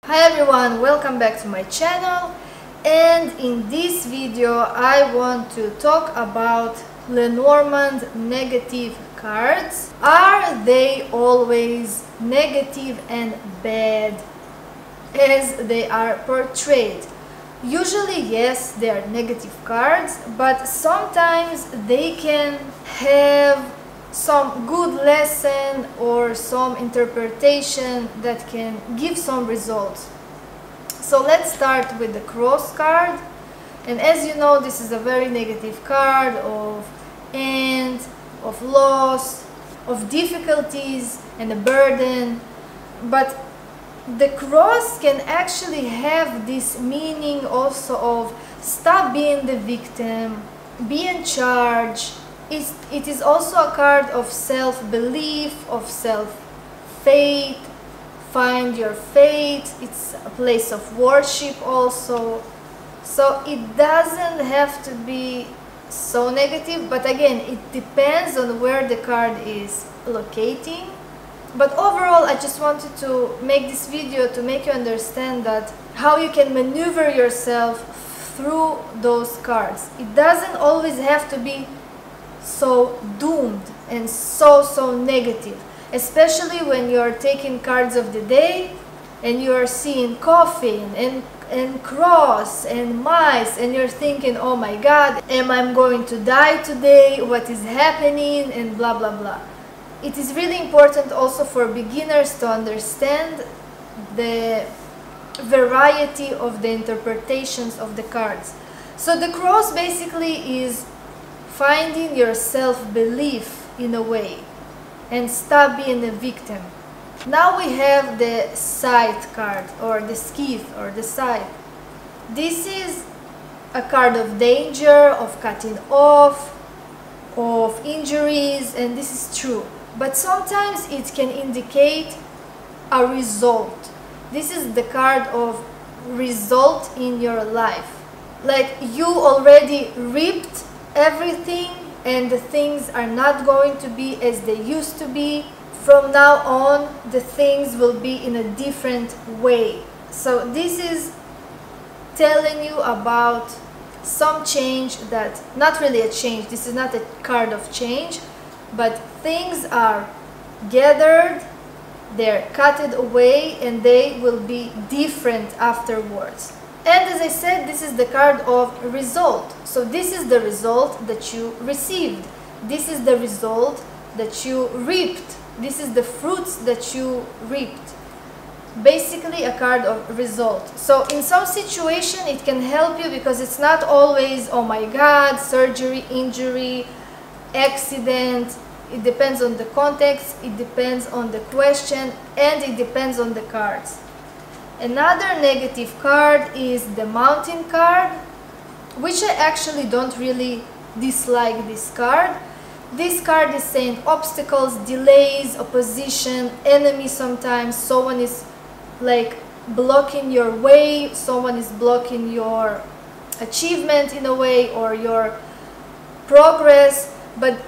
Hi everyone, welcome back to my channel, and in this video I want to talk about Lenormand negative cards. Are they always negative and bad as they are portrayed? Usually yes, they are negative cards, but sometimes they can have some good lesson or some interpretation that can give some results. So let's start with the cross card, and as you know, this is a very negative card of end, of loss, of difficulties and a burden. But the cross can actually have this meaning also of stop being the victim, be in charge. It is also a card of self-belief, of self-faith, find your faith. It's a place of worship also. So it doesn't have to be so negative, but again, it depends on where the card is locating. But overall, I just wanted to make this video to make you understand that how you can maneuver yourself through those cards. It doesn't always have to be so doomed and so negative, especially when you're taking cards of the day and you're seeing coffin and cross and mice, and you're thinking, oh my god, am I going to die today, what is happening, and blah blah blah. It is really important also for beginners to understand the variety of the interpretations of the cards. So the cross basically is finding your self-belief in a way and stop being a victim. Now we have the scythe card, or the scythe, or the scythe. This is a card of danger, of cutting off, of injuries, and this is true. But sometimes it can indicate a result. This is the card of result in your life. Like you already reaped everything and the things are not going to be as they used to be. From now on, the things will be in a different way. So this is telling you about some change, that not really a change, this is not a card of change, but things are gathered, they're cutted away, and they will be different afterwards. And as I said, this is the card of result. So this is the result that you received. This is the result that you reaped. This is the fruits that you reaped. Basically a card of result. So in some situation it can help you because it's not always, oh my god, surgery, injury, accident. It depends on the context, it depends on the question, and it depends on the cards. Another negative card is the mountain card, which I actually don't really dislike this card. This card is saying obstacles, delays, opposition, enemy sometimes. Someone is like blocking your way, someone is blocking your achievement in a way, or your progress. But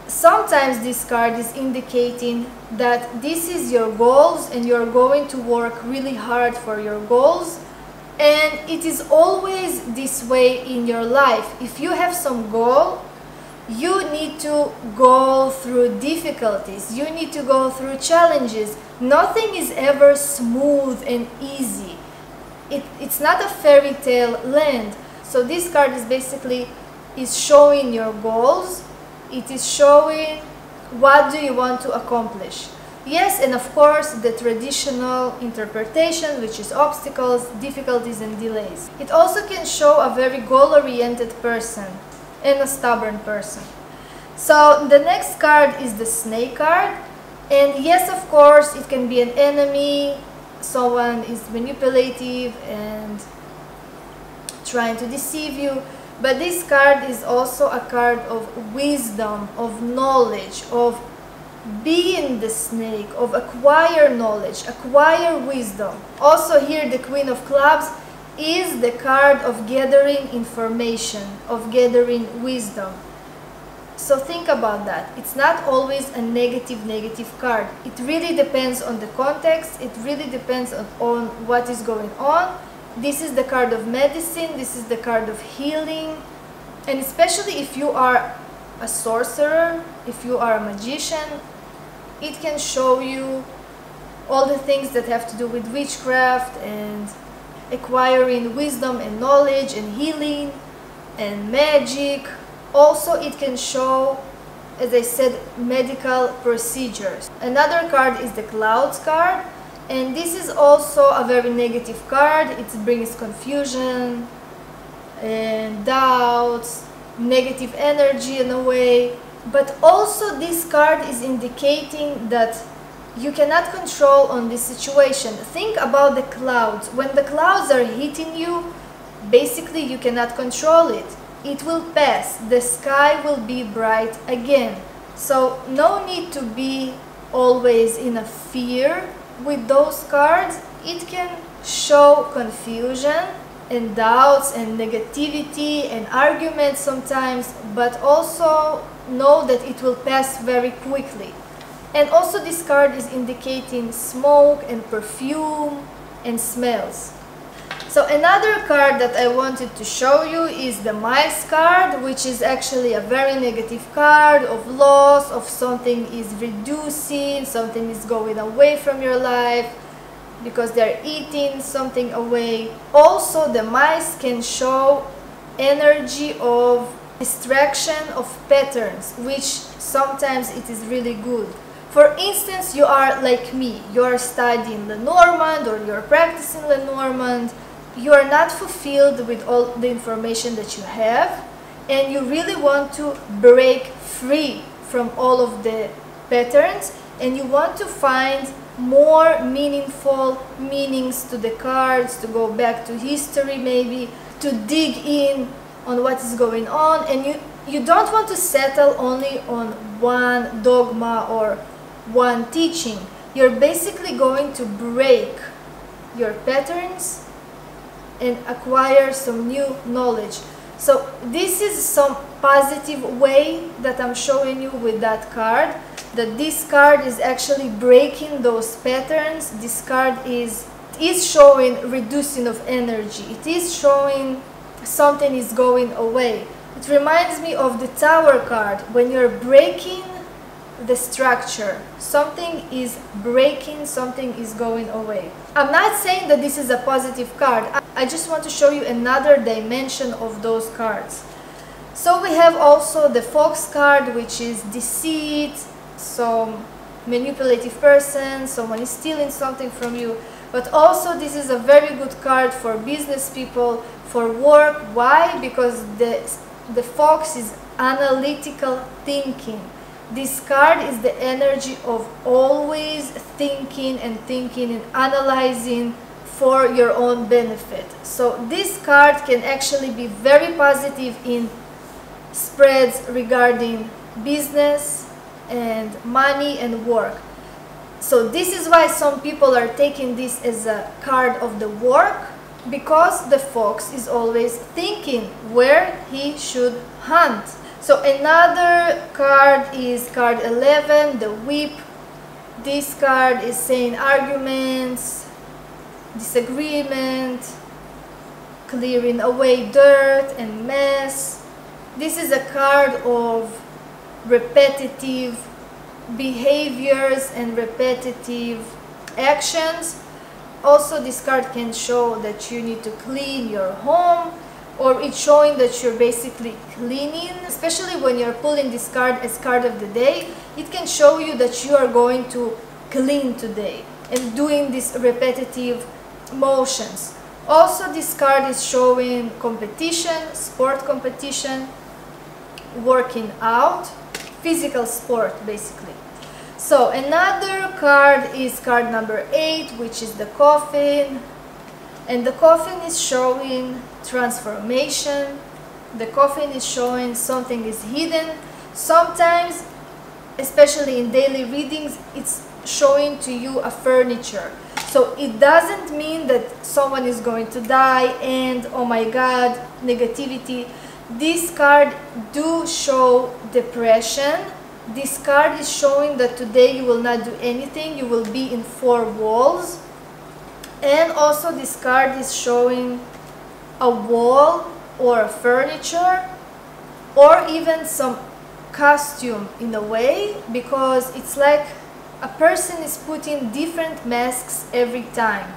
sometimes this card is indicating that this is your goals and you're going to work really hard for your goals, and it is always this way in your life. If you have some goal, you need to go through difficulties, you need to go through challenges. Nothing is ever smooth and easy. It's not a fairy tale land. So this card is basically showing your goals. It is showing what do you want to accomplish. Yes, and of course the traditional interpretation, which is obstacles, difficulties and delays. It also can show a very goal-oriented person and a stubborn person. So the next card is the snake card. And yes, of course, it can be an enemy. Someone is manipulative and trying to deceive you. But this card is also a card of wisdom, of knowledge, of being the snake, of acquire knowledge, acquire wisdom. Also here the Queen of Clubs is the card of gathering information, of gathering wisdom. So think about that. It's not always a negative card. It really depends on the context. It really depends on what is going on. This is the card of medicine. This is the card of healing. And especially if you are a sorcerer, if you are a magician, it can show you all the things that have to do with witchcraft and acquiring wisdom and knowledge and healing and magic. Also, it can show, as I said, medical procedures. Another card is the Clouds card, and this is also a very negative card. It brings confusion and doubts, negative energy in a way. But also this card is indicating that you cannot control on this situation. Think about the clouds. When the clouds are hitting you, basically you cannot control it. It will pass. The sky will be bright again. So no need to be always in a fear with those cards. It can show confusion and doubts and negativity and arguments sometimes, but also know that it will pass very quickly. And also this card is indicating smoke and perfume and smells. So another card that I wanted to show you is the Mice card, which is actually a very negative card of loss, of something is reducing, something is going away from your life because they're eating something away. Also, the mice can show energy of distraction of patterns, which sometimes it is really good. For instance, you are like me, you are studying Lenormand or you're practicing Lenormand. You are not fulfilled with all the information that you have, and you really want to break free from all of the patterns, and you want to find more meaningful meanings to the cards, to go back to history maybe, to dig in on what is going on, and you don't want to settle only on one dogma or one teaching. You're basically going to break your patterns and acquire some new knowledge. So this is some positive way that I'm showing you with that card, that this card is actually breaking those patterns. This card is showing reducing of energy. It is showing something is going away. It reminds me of the Tower card. When you're breaking the structure, something is breaking, something is going away. I'm not saying that this is a positive card. I just want to show you another dimension of those cards. So we have also the Fox card, which is deceit, some manipulative person, someone is stealing something from you. But also this is a very good card for business people, for work. Why? Because the Fox is analytical thinking. This card is the energy of always thinking and analyzing for your own benefit. So this card can actually be very positive in spreads regarding business and money and work. So this is why some people are taking this as a card of the work, because the fox is always thinking where he should hunt. So another card is card 11, the whip. This card is saying arguments, disagreement, clearing away dirt and mess. This is a card of repetitive behaviors and repetitive actions. Also, this card can show that you need to clean your home, or it's showing that you're basically cleaning. Especially when you're pulling this card as card of the day, it can show you that you are going to clean today and doing these repetitive motions. Also, this card is showing competition, sport competition, working out, physical sport basically. So another card is card number 8, which is the Coffin. And the Coffin is showing transformation. The Coffin is showing something is hidden. Sometimes, especially in daily readings, it's showing to you a furniture. So it doesn't mean that someone is going to die and oh my god, negativity. This card do show depression. This card is showing that today you will not do anything, you will be in four walls. And also this card is showing a wall or a furniture or even some costume in a way, because it's like a person is putting different masks every time.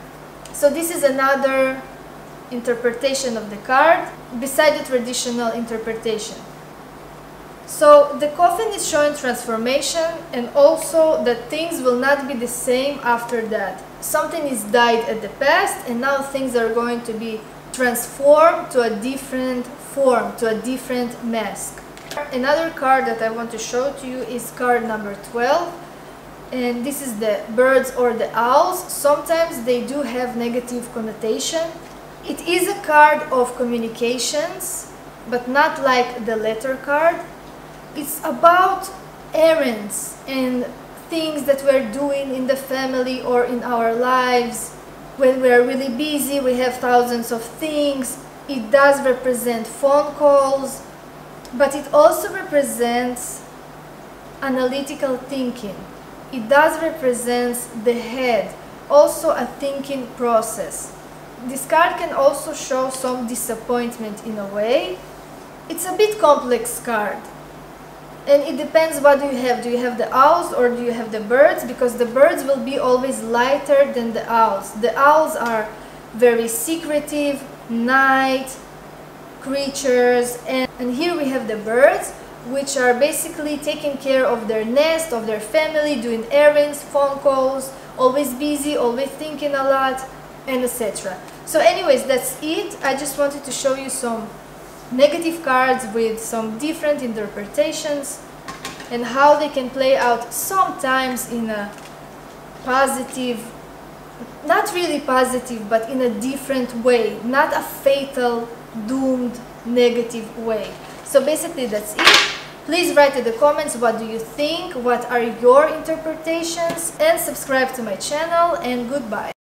So this is another interpretation of the card beside the traditional interpretation. So the coffin is showing transformation, and also that things will not be the same after that. Something is died at the past and now things are going to be transformed to a different form, to a different mask. Another card that I want to show to you is card number 12, and this is the birds or the owls. Sometimes they do have negative connotation. It is a card of communications, but not like the letter card. It's about errands and things that we're doing in the family or in our lives. When we're really busy, we have thousands of things. It does represent phone calls, but it also represents analytical thinking. It does represent the head, also a thinking process. This card can also show some disappointment in a way. It's a bit complex card. And it depends what do you have. Do you have the owls or do you have the birds? Because the birds will be always lighter than the owls. The owls are very secretive, night creatures. And here we have the birds, which are basically taking care of their nest, of their family, doing errands, phone calls, always busy, always thinking a lot, and etc. So anyways, that's it. I just wanted to show you some negative cards with some different interpretations and how they can play out sometimes in a positive, not really positive, but in a different way, not a fatal, doomed, negative way. So basically that's it. Please write in the comments what do you think, what are your interpretations, and subscribe to my channel, and goodbye.